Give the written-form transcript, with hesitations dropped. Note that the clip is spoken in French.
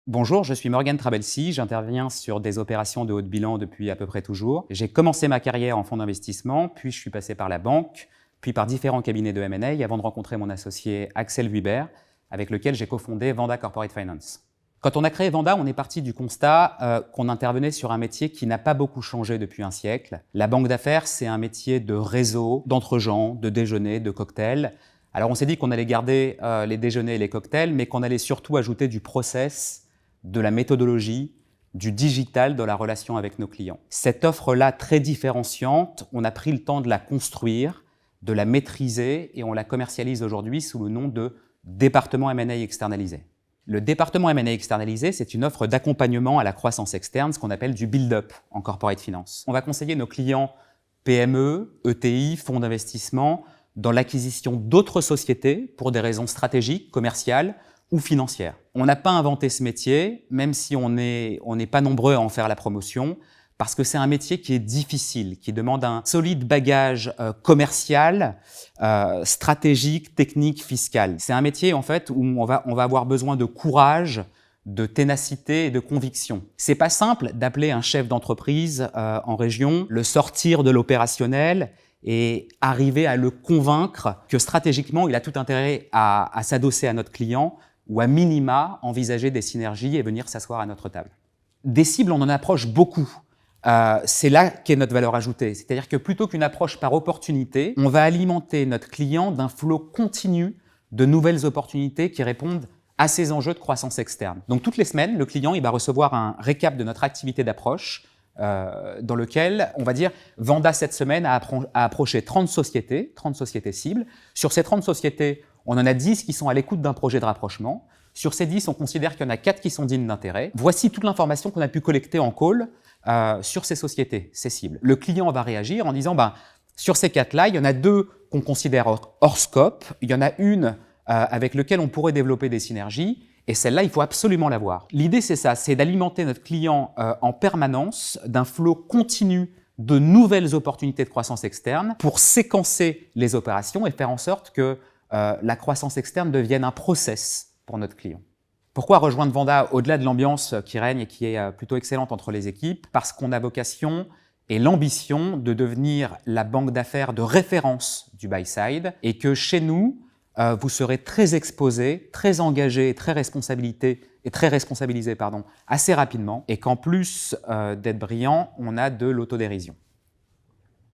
Bonjour, je suis Morgan Trabelsi, j'interviens sur des opérations de haut de bilan depuis à peu près toujours. J'ai commencé ma carrière en fonds d'investissement, puis je suis passé par la banque, puis par différents cabinets de M&A avant de rencontrer mon associé Axel Vuibert, avec lequel j'ai cofondé Vanda Corporate Finance. Quand on a créé Vanda, on est parti du constat qu'on intervenait sur un métier qui n'a pas beaucoup changé depuis un siècle. La banque d'affaires, c'est un métier de réseau, d'entre-gens, de déjeuner, de cocktails. Alors on s'est dit qu'on allait garder les déjeuners et les cocktails, mais qu'on allait surtout ajouter du process, de la méthodologie, du digital dans la relation avec nos clients. Cette offre-là, très différenciante, on a pris le temps de la construire, de la maîtriser et on la commercialise aujourd'hui sous le nom de département M&A externalisé. Le département M&A externalisé, c'est une offre d'accompagnement à la croissance externe, ce qu'on appelle du build-up en corporate finance. On va conseiller nos clients PME, ETI, fonds d'investissement dans l'acquisition d'autres sociétés pour des raisons stratégiques, commerciales ou financières. On n'a pas inventé ce métier, même si on n'est pas nombreux à en faire la promotion, parce que c'est un métier qui est difficile, qui demande un solide bagage commercial, stratégique, technique, fiscal. C'est un métier en fait où on va avoir besoin de courage, de ténacité et de conviction. C'est pas simple d'appeler un chef d'entreprise en région, le sortir de l'opérationnel et arriver à le convaincre que stratégiquement, il a tout intérêt à s'adosser à notre client ou à minima envisager des synergies et venir s'asseoir à notre table. Des cibles, on en approche beaucoup. C'est là qu'est notre valeur ajoutée. C'est-à-dire que plutôt qu'une approche par opportunité, on va alimenter notre client d'un flot continu de nouvelles opportunités qui répondent à ces enjeux de croissance externe. Donc toutes les semaines, le client il va recevoir un récap de notre activité d'approche dans lequel, on va dire, Vanda cette semaine a approché 30 sociétés cibles. Sur ces 30 sociétés, on en a 10 qui sont à l'écoute d'un projet de rapprochement. Sur ces 10, on considère qu'il y en a 4 qui sont dignes d'intérêt. Voici toute l'information qu'on a pu collecter en call sur ces sociétés, ces cibles. Le client va réagir en disant, sur ces 4-là, il y en a 2 qu'on considère hors scope, il y en a une avec laquelle on pourrait développer des synergies, et celle-là, il faut absolument l'avoir. L'idée, c'est ça, c'est d'alimenter notre client en permanence d'un flot continu de nouvelles opportunités de croissance externe pour séquencer les opérations et faire en sorte que la croissance externe devienne un process pour notre client. Pourquoi rejoindre Vanda au-delà de l'ambiance qui règne et qui est plutôt excellente entre les équipes? Parce qu'on a vocation et l'ambition de devenir la banque d'affaires de référence du buy-side et que chez nous, vous serez très exposé, très engagé et très responsabilisé assez rapidement et qu'en plus d'être brillant, on a de l'autodérision.